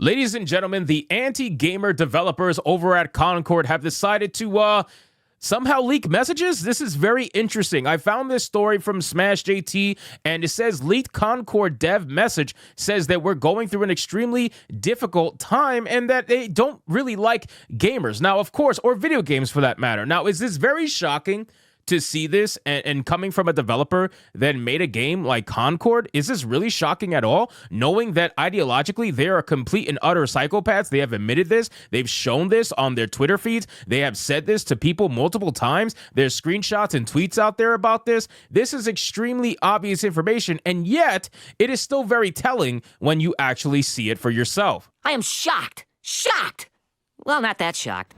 Ladies and gentlemen, the anti-gamer developers over at Concord have decided to somehow leak messages. This is very interesting. I found this story from Smash JT, and it says leaked Concord dev message says that we're going through an extremely difficult time and that they don't really like gamers. Now, of course, or video games for that matter. Now, is this very shocking to see this and coming from a developer that made a game like Concord? Is this really shocking at all? Knowing that ideologically they are complete and utter psychopaths. They have admitted this. They've shown this on their Twitter feeds. They have said this to people multiple times. There's screenshots and tweets out there about this. This is extremely obvious information, and yet it is still very telling when you actually see it for yourself. I am shocked. Shocked! Well, not that shocked.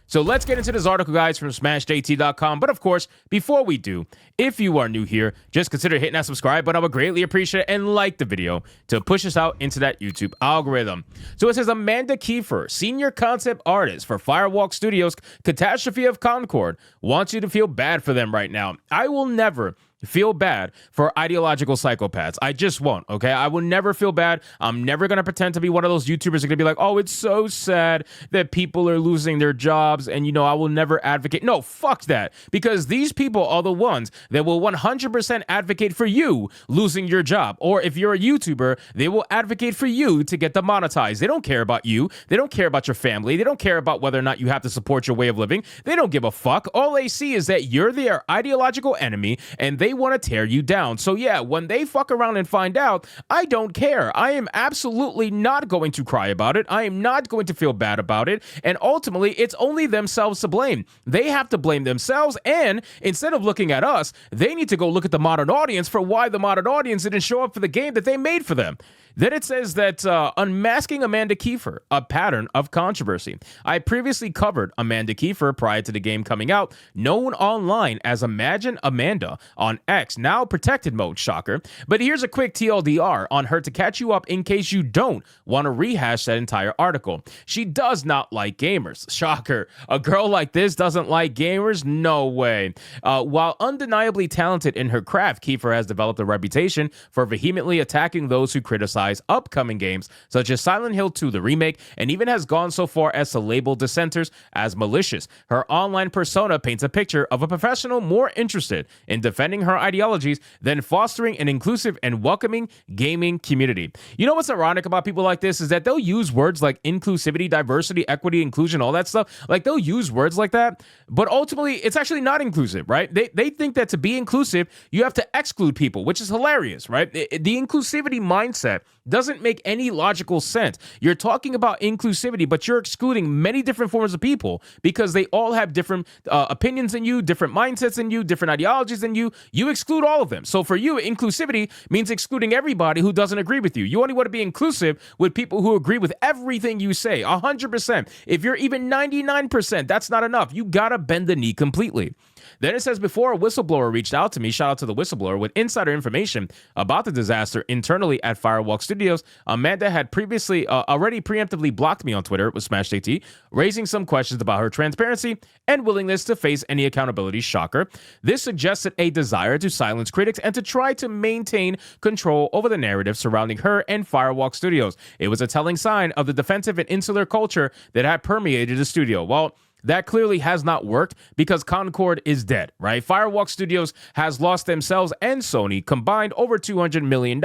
So let's get into this article, guys, from SmashJT.com. But of course, before we do, if you are new here, just consider hitting that subscribe button. I would greatly appreciate it, and like the video to push us out into that YouTube algorithm. So it says Amanda Kiefer, senior concept artist for Firewalk Studios' Catastrophe of Concord, wants you to feel bad for them right now. I will never feel bad for ideological psychopaths. I just won't, okay? I will never feel bad. I'm never going to pretend to be one of those YouTubers that are going to be like, oh, it's so sad that people are losing their jobs, and, you know, I will never advocate. No, fuck that. Because these people are the ones that will 100% advocate for you losing your job. Or if you're a YouTuber, they will advocate for you to get demonetized. They don't care about you. They don't care about your family. They don't care about whether or not you have to support your way of living. They don't give a fuck. All they see is that you're their ideological enemy, and they want to tear you down. So yeah, when they fuck around and find out, I don't care. I am absolutely not going to cry about it. I am not going to feel bad about it. And ultimately, it's only themselves to blame. They have to blame themselves. And instead of looking at us, they need to go look at the modern audience for why the modern audience didn't show up for the game that they made for them. Then it says that unmasking Amanda Kiefer, a pattern of controversy. I previously covered Amanda Kiefer prior to the game coming out, known online as Imagine Amanda on X, now protected mode, shocker. But here's a quick TLDR on her to catch you up in case you don't want to rehash that entire article. She does not like gamers, shocker. A girl like this doesn't like gamers? No way. While undeniably talented in her craft, Kiefer has developed a reputation for vehemently attacking those who criticize upcoming games such as Silent Hill 2 the remake, and even has gone so far as to label dissenters as malicious. Her online persona paints a picture of a professional more interested in defending her ideologies than fostering an inclusive and welcoming gaming community. You know what's ironic about people like this is that they'll use words like inclusivity, diversity, equity, inclusion, all that stuff. Like, they'll use words like that, but ultimately it's actually not inclusive, right? They think that to be inclusive, you have to exclude people, which is hilarious, right? The inclusivity mindset doesn't make any logical sense. You're talking about inclusivity, but you're excluding many different forms of people because they all have different opinions than you, different mindsets than you, different ideologies than you. You exclude all of them. So for you, inclusivity means excluding everybody who doesn't agree with you. You only want to be inclusive with people who agree with everything you say, 100%. If you're even 99%, that's not enough. You gotta bend the knee completely. Then it says, before a whistleblower reached out to me, shout out to the whistleblower, with insider information about the disaster internally at Firewalk Studios, Amanda had previously already preemptively blocked me on Twitter with SmashJT, raising some questions about her transparency and willingness to face any accountability. Shocker. This suggested a desire to silence critics and to try to maintain control over the narrative surrounding her and Firewalk Studios. It was a telling sign of the defensive and insular culture that had permeated the studio. Well, that clearly has not worked because Concord is dead, right? Firewalk Studios has lost themselves and Sony combined over $200 million,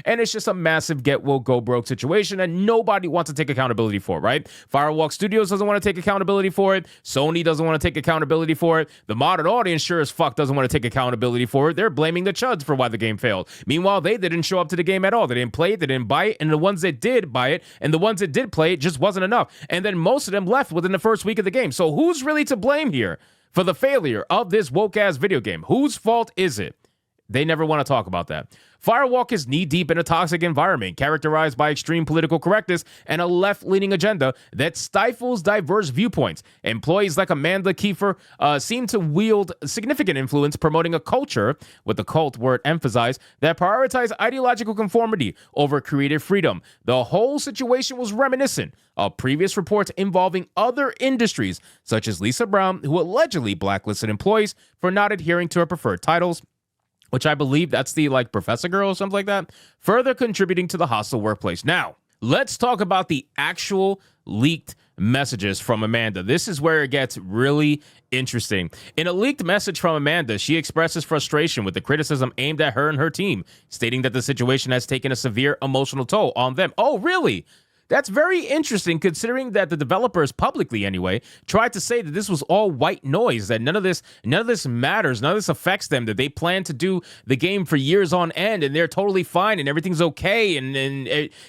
and it's just a massive get woke, go broke situation, and nobody wants to take accountability for it, right? Firewalk Studios doesn't want to take accountability for it. Sony doesn't want to take accountability for it. The modern audience sure as fuck doesn't want to take accountability for it. They're blaming the chuds for why the game failed. Meanwhile, they didn't show up to the game at all. They didn't play it, they didn't buy it, and the ones that did buy it and the ones that did play it just wasn't enough. And then most of them left within the first week of the game. So who's really to blame here for the failure of this woke-ass video game? Whose fault is it? They never want to talk about that. Firewalk is knee-deep in a toxic environment characterized by extreme political correctness and a left-leaning agenda that stifles diverse viewpoints. Employees like Amanda Kiefer seem to wield significant influence promoting a culture, with the cult word emphasized, that prioritizes ideological conformity over creative freedom. The whole situation was reminiscent of previous reports involving other industries, such as Lisa Brown, who allegedly blacklisted employees for not adhering to her preferred titles, which I believe that's the professor girl or something like that, further contributing to the hostile workplace. Now, let's talk about the actual leaked messages from Amanda. This is where it gets really interesting. In a leaked message from Amanda, she expresses frustration with the criticism aimed at her and her team, stating that the situation has taken a severe emotional toll on them. Oh, really? That's very interesting, considering that the developers, publicly anyway, tried to say that this was all white noise, that none of this matters, none of this affects them, that they plan to do the game for years on end, and they're totally fine, and everything's okay, and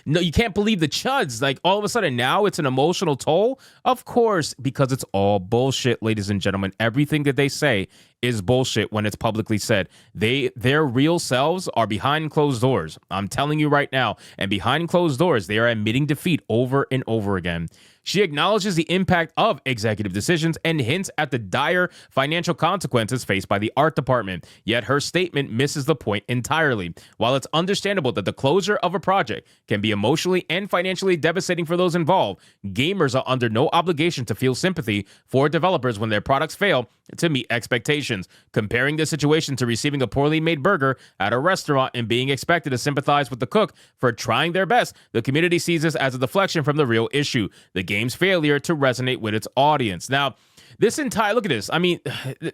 no, you can't believe the chuds. All of a sudden, now it's an emotional toll? Of course, because it's all bullshit, ladies and gentlemen. Everything that they say is bullshit when it's publicly said. Their real selves are behind closed doors. I'm telling you right now. And behind closed doors, they are admitting defeat over and over again. She acknowledges the impact of executive decisions and hints at the dire financial consequences faced by the art department. Yet her statement misses the point entirely. While it's understandable that the closure of a project can be emotionally and financially devastating for those involved, gamers are under no obligation to feel sympathy for developers when their products fail to meet expectations. Comparing the situation to receiving a poorly made burger at a restaurant and being expected to sympathize with the cook for trying their best, the community sees this as a deflection from the real issue, the game's failure to resonate with its audience. Now, this entire, look at this. I mean,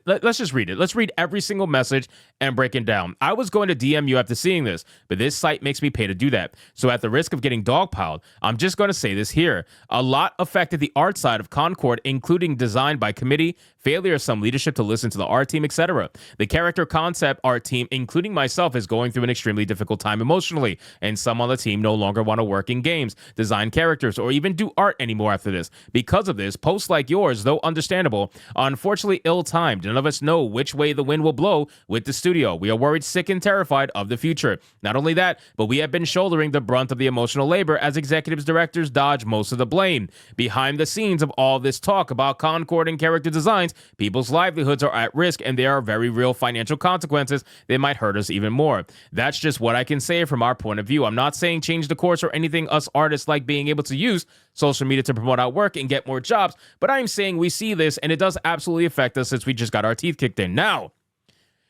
let's just read it. Let's read every single message and break it down. I was going to DM you after seeing this, but this site makes me pay to do that. So at the risk of getting dogpiled, I'm just going to say this here. A lot affected the art side of Concord, including design by committee, failure of some leadership to listen to the art team, etc. The character concept art team, including myself, is going through an extremely difficult time emotionally, and some on the team no longer want to work in games, design characters, or even do art anymore after this. Because of this, posts like yours, though understandable, are unfortunately ill-timed. None of us know which way the wind will blow with the studio. We are worried, sick, and terrified of the future. Not only that, but we have been shouldering the brunt of the emotional labor as executives, directors dodge most of the blame. Behind the scenes of all this talk about Concord and character designs, people's livelihoods are at risk, and there are very real financial consequences that might hurt us even more. That's just what I can say from our point of view. I'm not saying change the course or anything. Us artists like being able to use social media to promote our work and get more jobs, but I'm saying we see this, and it does absolutely affect us since we just got our teeth kicked in. Now,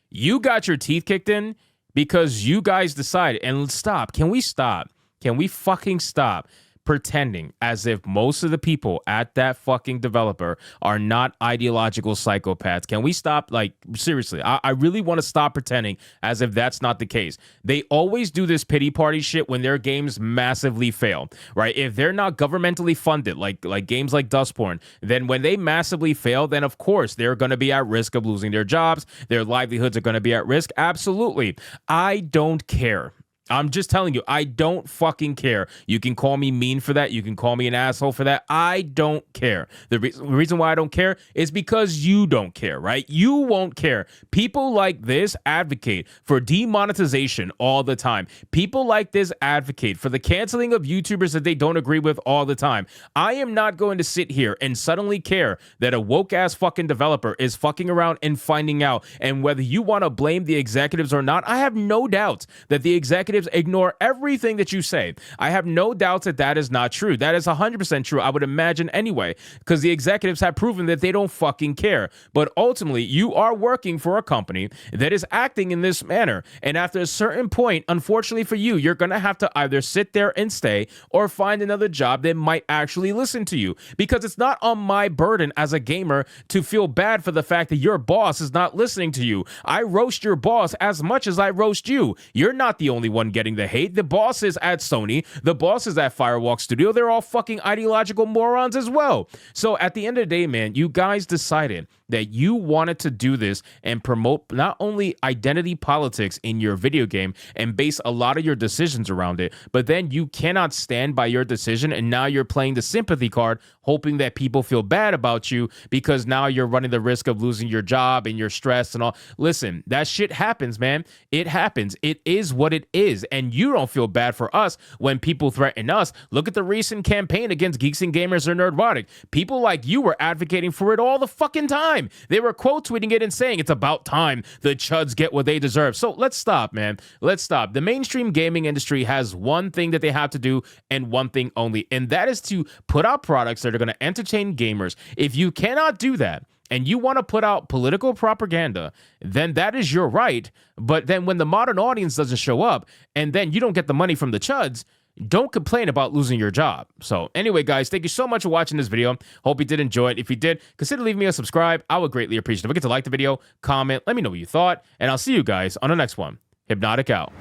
you got your teeth kicked in because you guys decided, and stop. Can we stop? Can we fucking stop pretending as if most of the people at that fucking developer are not ideological psychopaths? Can we stop? Seriously, I really want to stop pretending as if that's not the case. They always do this pity party shit when their games massively fail, right? If they're not governmentally funded, like games like Dustborn, then when they massively fail, then of course they're going to be at risk of losing their jobs. Their livelihoods are going to be at risk. Absolutely. I don't care. I'm just telling you, I don't fucking care. You can call me mean for that. You can call me an asshole for that. I don't care. The reason why I don't care is because you don't care, right? You won't care. People like this advocate for demonetization all the time. People like this advocate for the canceling of YouTubers that they don't agree with all the time. I am not going to sit here and suddenly care that a woke-ass fucking developer is fucking around and finding out. And whether you want to blame the executives or not, I have no doubts that the executives ignore everything that you say. I have no doubts that that is not true. That is 100% true, I would imagine anyway, because the executives have proven that they don't fucking care. But ultimately, you are working for a company that is acting in this manner. And after a certain point, unfortunately for you, you're going to have to either sit there and stay or find another job that might actually listen to you. Because it's not on my burden as a gamer to feel bad for the fact that your boss is not listening to you. I roast your boss as much as I roast you. You're not the only one getting the hate. The bosses at Sony, the bosses at Firewalk Studio, they're all fucking ideological morons as well. So at the end of the day, man, you guys decided that you wanted to do this and promote not only identity politics in your video game and base a lot of your decisions around it, but then you cannot stand by your decision, and now you're playing the sympathy card, hoping that people feel bad about you because now you're running the risk of losing your job and you're stressed and all. Listen, that shit happens, man. It happens. It is what it is, and you don't feel bad for us when people threaten us. Look at the recent campaign against Geeks and Gamers or Nerdrotic. People like you were advocating for it all the fucking time. They were quote tweeting it and saying it's about time the chuds get what they deserve. So let's stop, man. Let's stop. The mainstream gaming industry has one thing that they have to do and one thing only, and that is to put out products that are going to entertain gamers. If you cannot do that, and you want to put out political propaganda, then that is your right. But then when the modern audience doesn't show up, and then you don't get the money from the chuds, don't complain about losing your job. So anyway, guys, thank you so much for watching this video. Hope you did enjoy it. If you did, consider leaving me a subscribe. I would greatly appreciate it. Don't forget to like the video, comment, let me know what you thought, and I'll see you guys on the next one. Hypnotic out.